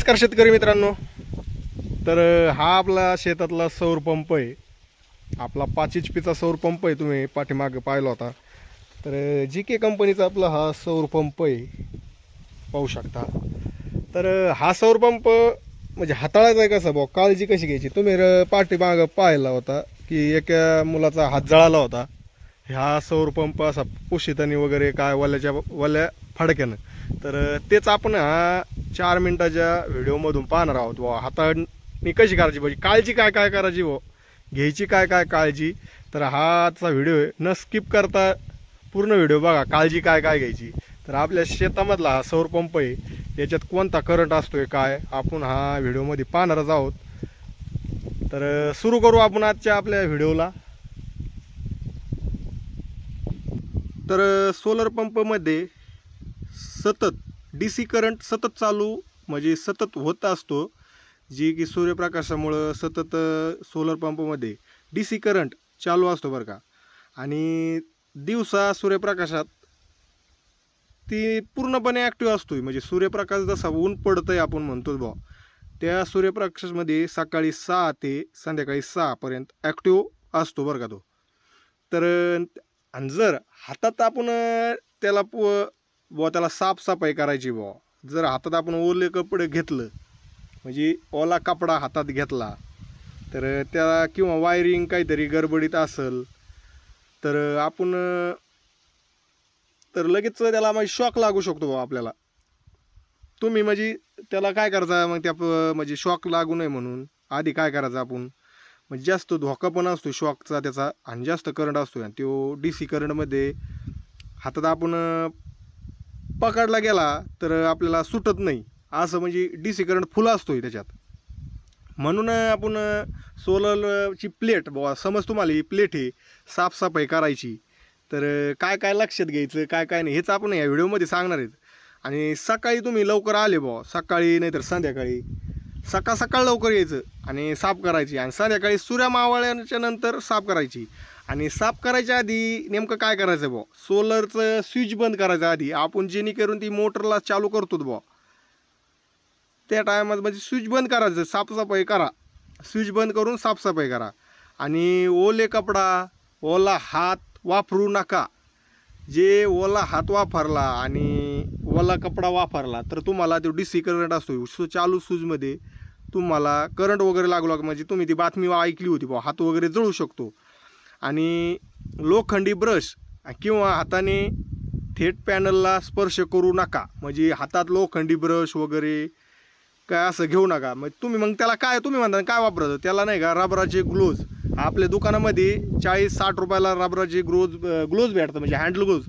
नमस्कार शेतकरी मित्रांनो। तर हा आपला शेतातला सौर पंप आहे, आपला 5 HP सौर पंप आहे। तुम्ही पाठीमागे पाहिला होता। तर GK कंपनीचा आपला हा सौर पंप आहे, पाहू शकता। तर हा सौर पंप म्हणजे हाताळायचा आहे कसा भाऊ, काळजी कशी घ्यायची। तुम्ही पाठीमागे पाहिला होता की एका मुलाचा हात जळाला होता। हा सौर पंप असा पुशितानी वगैरे काय वल्या फडक्यानं, तर तेच आपण हा 4 मिनिटाच्या व्हिडिओमधून पाहणार आहोत। बुवा हाताळणी कशी करायची, म्हणजे काळजी काय काय करायची, बुवा घ्यायची काय काय काळजी। तर हा आजचा व्हिडिओ आहे, न स्किप करता पूर्ण व्हिडिओ बघा, काळजी काय काय घ्यायची। तर आपल्या शेतामधला हा सौर पंप आहे, याच्यात कोणता करंट असतोय काय आपण हा व्हिडिओमध्ये पाहणारच आहोत। तर सुरू करू आपण आजच्या आपल्या व्हिडिओला। तर सोलर पंपमध्ये सतत DC करंट सतत चालू म्हणजे सतत होत असतो, जी की सूर्यप्रकाशामुळे सतत सोलर पंपमध्ये DC करंट चालू असतो बरं का। आणि दिवसा सूर्यप्रकाशात ती पूर्णपणे ॲक्टिव्ह असतो, म्हणजे सूर्यप्रकाश जसा ऊन पडतंय आपण म्हणतो बुवा, त्या सूर्यप्रकाशामध्ये सकाळी 6 ते संध्याकाळी 6 पर्यंत ॲक्टिव्ह असतो बरं का तो। तर आणि जर हातात आपण त्याला त्याला साफसफाई करायची बुवा, जर हातात आपण ओले कपडे घेतलं, म्हणजे ओला कपडा हातात घेतला, तर त्याला किंवा वायरिंग काहीतरी गडबडीत असेल तर आपण तर लगेच त्याला म्हणजे शॉक लागू शकतो बुवा आपल्याला। तुम्ही म्हणजे त्याला काय करायचं मग, त्या म्हणजे शॉक लागू नये म्हणून आधी काय करायचं आपण, म्हणजे जास्त धोका पण असतो शॉकचा त्याचा, आणि जास्त करंट असतो, आणि तो DC करंटमध्ये हातात आपण पकडला गेला तर आपल्याला सुटत नाही, असं म्हणजे DC करंट फुल असतोय त्याच्यात। म्हणून आपण सोलरची प्लेट बुवा, समज तुम्हाला ही प्लेट आहे साफसफाई करायची, तर काय काय लक्षात घ्यायचं काय काय नाही हेच आपण या व्हिडिओमध्ये सांगणार आहेत। आणि सकाळी तुम्ही लवकर आले बुवा, सकाळी नाहीतर संध्याकाळी, सकाळ लवकर यायचं आणि साफ करायची, आणि संध्याकाळी सूर्य मावळल्याच्या नंतर साफ करायची। आणि साफ करायच्या आधी नेमकं काय करायचं बुवा, सोलरचं स्विच बंद करायचं आधी आपण, जेणेकरून ती मोटरला चालू करतो बुवा, त्या टायमात म्हणजे स्विच बंद करायचं, साफसफाई करा, स्विच बंद करून साफसफाई करा। आणि ओले कपडा ओला हात वापरू नका। जे ओला हात वापरला आणि ओला कपडा वापरला तर तुम्हाला तो DC करंट असतो चालू स्विचमध्ये, तुम्हाला करंट वगैरे लागू लागतो, म्हणजे तुम्ही ती बातमी ऐकली होती बुवा, हात वगैरे जळू शकतो। आणि लोखंडी ब्रश किंवा हाताने थेट पॅनलला स्पर्श करू नका, म्हणजे हातात लोखंडी ब्रश वगैरे काय असं घेऊ नका। मग तुम्ही मग त्याला काय तुम्ही म्हणता काय वापरायचं त्याला, नाही का रबराचे ग्लोव्ज, आपल्या दुकानामध्ये 40-60 रुपयाला रबराचे ग्लोव्ज भेटतात, म्हणजे हँड ग्लोव्ज,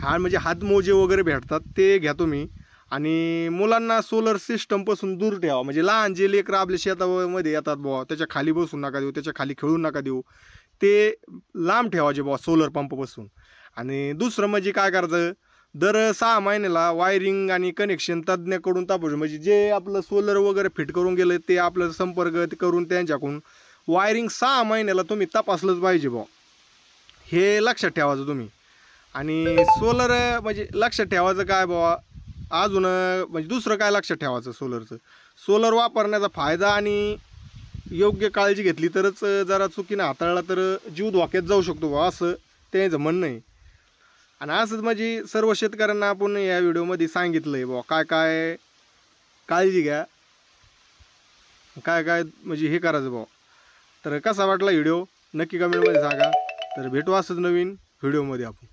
हा म्हणजे हातमोजे वगैरे भेटतात, ते घ्या तुम्ही। आणि मुलांना सोलर सिस्टमपासून दूर ठेवा, म्हणजे लहान जे लेकरं आपल्या शेतामध्ये येतात बुवा, त्याच्या खाली बसू नका देऊ, त्याच्या खाली खेळू नका देऊ, ते लांब ठेवायचे बुवा सोलर पंपपासून। आणि दुसरं म्हणजे काय करायचं, दर 6 महिन्याला वायरिंग आणि कनेक्शन तज्ज्ञाकडून तपासून, म्हणजे जे आपलं सोलर वगैरे फिट करून गेलं ते आपलं संपर्क करून त्यांच्याकडून वायरिंग 6 महिन्याला तुम्ही तपासलंच पाहिजे बुवा, हे लक्षात ठेवायचं तुम्ही। आणि सोलर म्हणजे लक्षात ठेवायचं काय बुवा अजून, म्हणजे दुसरं काय लक्षात ठेवायचं सोलरचं, सोलर वापरण्याचा फायदा आणि योग्य काळजी घेतली तरच, जरा चुकीनं हाताळला तर जीव धोक्यात जाऊ शकतो बुवा, असं त्यांचं म्हणणं आहे। आणि असंच म्हणजे सर्व शेतकऱ्यांना आपण या व्हिडिओमध्ये सांगितलं आहे बुवा, काय काय काळजी घ्या, काय काय म्हणजे हे करायचं बुवा। तर कसा वाटला व्हिडिओ नक्की कमेंटमध्ये सांगा। तर भेटू असंच नवीन व्हिडिओमध्ये आपण।